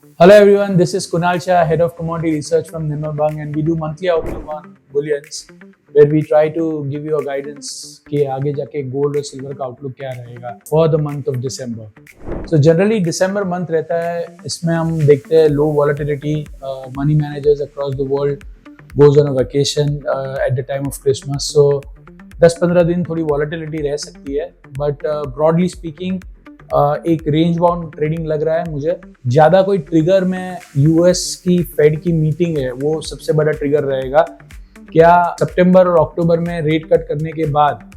Hello everyone, this is Kunal Shah, Head of Commodity Research from Nirmal Bang, and we do monthly outlook on bullions, where we try to give you a guidance कि आगे जाके gold और silver का outlook क्या रहेगा for the month of December. So generally December month रहता है, इसमें हम देखते हैं low volatility, money managers across the world goes on a vacation at the time of Christmas. So 10-15 दिन थोड़ी volatility रह सकती है, but broadly speaking एक रेंज बाउंड ट्रेडिंग लग रहा है मुझे. ज्यादा कोई ट्रिगर में यूएस की फेड की मीटिंग है, वो सबसे बड़ा ट्रिगर रहेगा. क्या सितंबर और अक्टूबर में रेट कट करने के बाद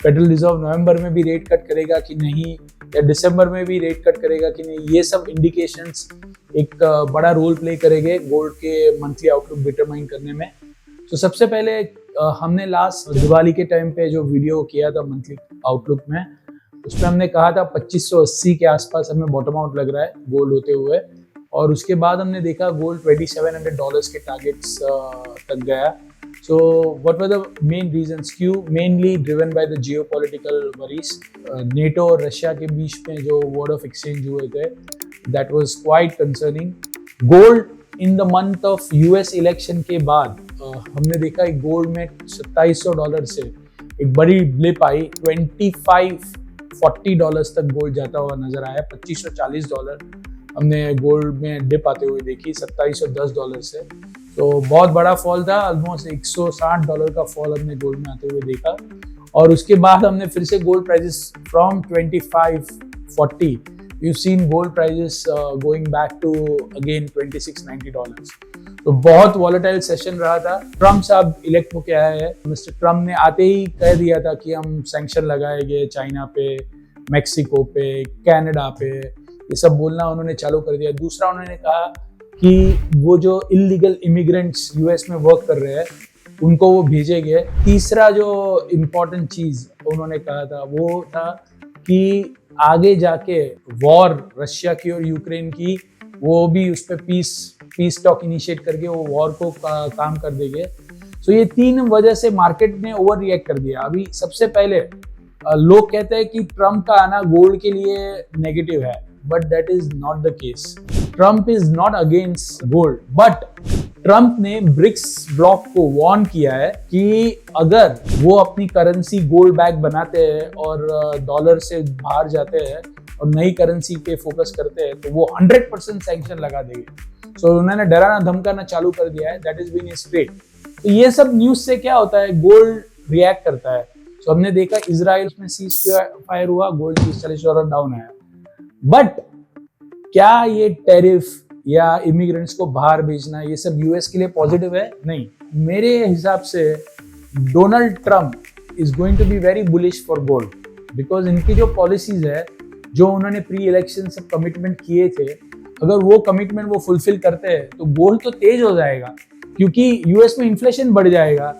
फेडरल रिजर्व नवंबर में भी रेट कट करेगा कि नहीं, या दिसंबर में भी रेट कट करेगा कि नहीं, ये सब इंडिकेशंस एक बड़ा रोल प्ले करेंगे गोल्ड के मंथली आउटलुक डिटरमाइन करने में. तो सबसे पहले हमने लास्ट दिवाली के टाइम पे जो वीडियो किया था मंथली आउटलुक में, उसमें हमने कहा था 2580 के आसपास हमें बॉटम आउट लग रहा है गोल्ड होते हुए, और उसके बाद हमने देखा गोल्ड $2700 के टारगेट्स तक गया. So what were the main reasons? क्यों? Mainly driven by the geopolitical worries. NATO और रशिया के बीच में जो वर्ड ऑफ एक्सचेंज हुए थे, that was quite concerning. Gold in the month of US election के बाद हमने देखा एक गोल्ड में $2700 से एक बड़ी ब्लिप आई. $2540 तक गोल्ड जाता हुआ नजर आया. $2540 हमने गोल्ड में डिप आते हुए देखी $2710 से. तो बहुत बड़ा फॉल था, ऑलमोस्ट $160 का फॉल हमने गोल्ड में आते हुए देखा. और उसके बाद हमने फिर से gold prices from 2540 we've seen gold prices going back to again $2690. तो बहुत वॉलेटाइल सेशन रहा था. ट्रम्प साहब इलेक्ट होके आए हैं. मिस्टर ट्रम्प ने आते ही कह दिया था कि हम सैंक्शन लगाएंगे चाइना पे, मेक्सिको पे, कनाडा पे, ये सब बोलना उन्होंने चालू कर दिया. दूसरा उन्होंने कहा कि वो जो इलीगल इमिग्रेंट्स यूएस में वर्क कर रहे हैं उनको वो भेजेंगे. तीसरा जो इम्पोर्टेंट चीज उन्होंने कहा था वो था कि आगे जाके वॉर रशिया की और यूक्रेन की, वो भी उस पर पीस टॉक इनिशिएट करके वो वॉर को काम कर देंगे. सो ये तीन वजह से मार्केट ने ओवर रिएक्ट कर दिया. अभी सबसे पहले लोग कहते हैं कि ट्रम्प का आना गोल्ड के लिए नेगेटिव है, but that is not the case. Trump is not against gold, but Trump ने ब्रिक्स ब्लॉक को वार्न किया है कि अगर वो अपनी करेंसी गोल्ड बैक बनाते हैं और डॉलर से बाहर जाते हैं और नई करेंसी पे फोकस करते हैं तो वो 100% सैंक्शन लगा देंगे. सो उन्होंने डराना धमकाना चालू कर दिया है. That is been straight. तो ये सब न्यूज से क्या होता है, गोल्ड रिएक्ट करता है. सो हमने देखा इजराइल में सीज फायर हुआ, गोल्ड $40 डाउन आया. बट क्या ये टैरिफ या इमिग्रेंट्स को बाहर भेजना ये सब यूएस के लिए पॉजिटिव है? नहीं. मेरे हिसाब से Donald Trump is going to be very bullish for gold, because इनकी जो पॉलिसीज है, जो उन्होंने प्री इलेक्शन से कमिटमेंट किए थे, अगर वो कमिटमेंट वो फुलफिल करते हैं तो गोल्ड तो तेज हो जाएगा, क्योंकि यूएस में इन्फ्लेशन बढ़ जाएगा,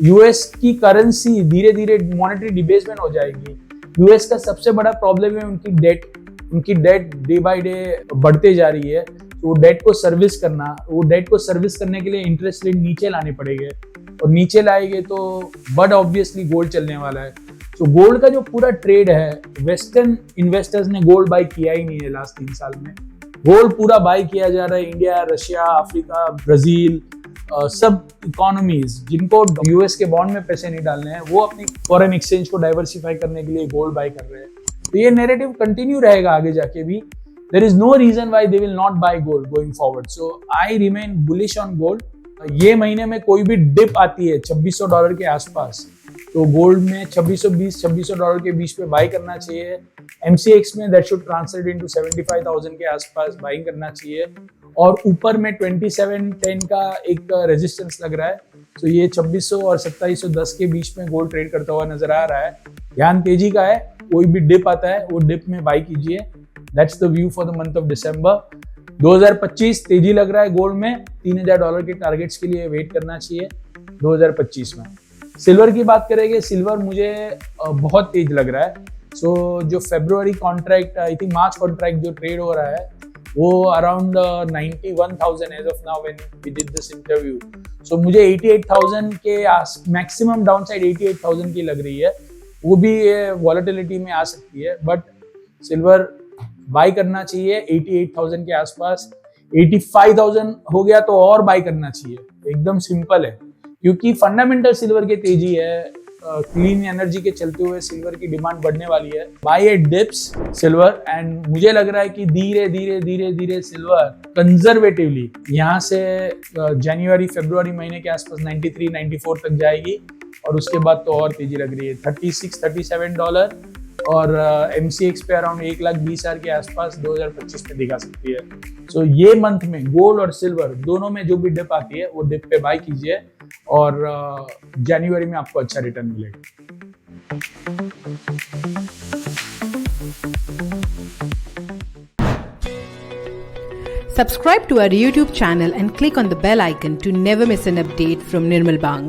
यूएस की करेंसी धीरे धीरे मॉनेटरी डिबेसमेंट हो जाएगी. यूएस का सबसे बड़ा प्रॉब्लम है उनकी डेट डे बाय डे बढ़ते जा रही है. तो वो डेट को सर्विस करने के लिए इंटरेस्ट रेट नीचे लाने पड़ेंगे, और नीचे लाएंगे तो बट ऑब्वियसली गोल्ड चलने वाला है. तो गोल्ड का जो पूरा ट्रेड है, वेस्टर्न इन्वेस्टर्स ने गोल्ड बाय किया ही नहीं है लास्ट 3 साल में. गोल्ड पूरा बाय किया जा रहा है इंडिया, रशिया, अफ्रीका, ब्राजील, सब इकोनॉमीज जिनको यूएस के बॉन्ड में पैसे नहीं डालने हैं, वो अपनी फॉरेन एक्सचेंज को डाइवर्सिफाई करने के लिए गोल्ड बाय कर रहे हैं. तो ये नैरेटिव कंटिन्यू रहेगा आगे जाके भी. There is no reason why they will not buy gold going forward. So I remain bullish on gold. ये महीने में कोई भी डिप आती है $2600 के आसपास, तो गोल्ड में $2620-2600 के बीच पे बाई करना चाहिए. MCX में that should translate into 75,000 के आसपास बाइंग करना चाहिए. और ऊपर में 2710 का एक रेजिस्टेंस लग रहा है. तो ये 2600 और 2710 के बीच में गोल्ड ट्रेड करता हुआ नजर आ रहा है. ध्यान तेजी का है, कोई भी डिप आता है वो डिप में बाई कीजिए. That's the view for the month of December. 2025 तेजी लग रहा है गोल्ड में. $3000 के टारगेट्स के लिए वेट करना चाहिए 2025 में. सिल्वर की बात करेंगे, सिल्वर मुझे बहुत तेज लग रहा है. सो जो फरवरी contract, I think March contract जो ट्रेड हो रहा है, वो around 91,000 as of now when we did this interview. So मुझे 88,000 के मैक्सिमम डाउनसाइड 88,000 की लग रही है. वो भी वॉलेटिलिटी में आ सकती है, बट सिल्वर बाय करना चाहिए 88,000 के आसपास. 85,000 हो गया तो और बाय करना चाहिए, एकदम सिंपल है। क्योंकि फंडामेंटल सिल्वर की तेजी है, क्लीन एनर्जी के चलते हुए सिल्वर की डिमांड बढ़ने वाली है। Buy at dips silver, and मुझे लग रहा है कि धीरे धीरे धीरे धीरे सिल्वर कंजर्वेटिवली यहाँ से जनवरी फरवरी महीने के आसपास 93 94 तक जाएगी, और उसके बाद तो और तेजी लग रही है। $36-37 और MCX पे अराउंड 1,20,000 के आसपास 2025 में दिखा सकती है। सो ये मंथ में गोल्ड और सिल्वर दोनों में जो भी डिप आती है वो डिप पे बाय कीजिए, और जनवरी में आपको अच्छा रिटर्न मिलेगा। Subscribe to our YouTube channel and click on the bell icon to never miss an update from Nirmal Bang.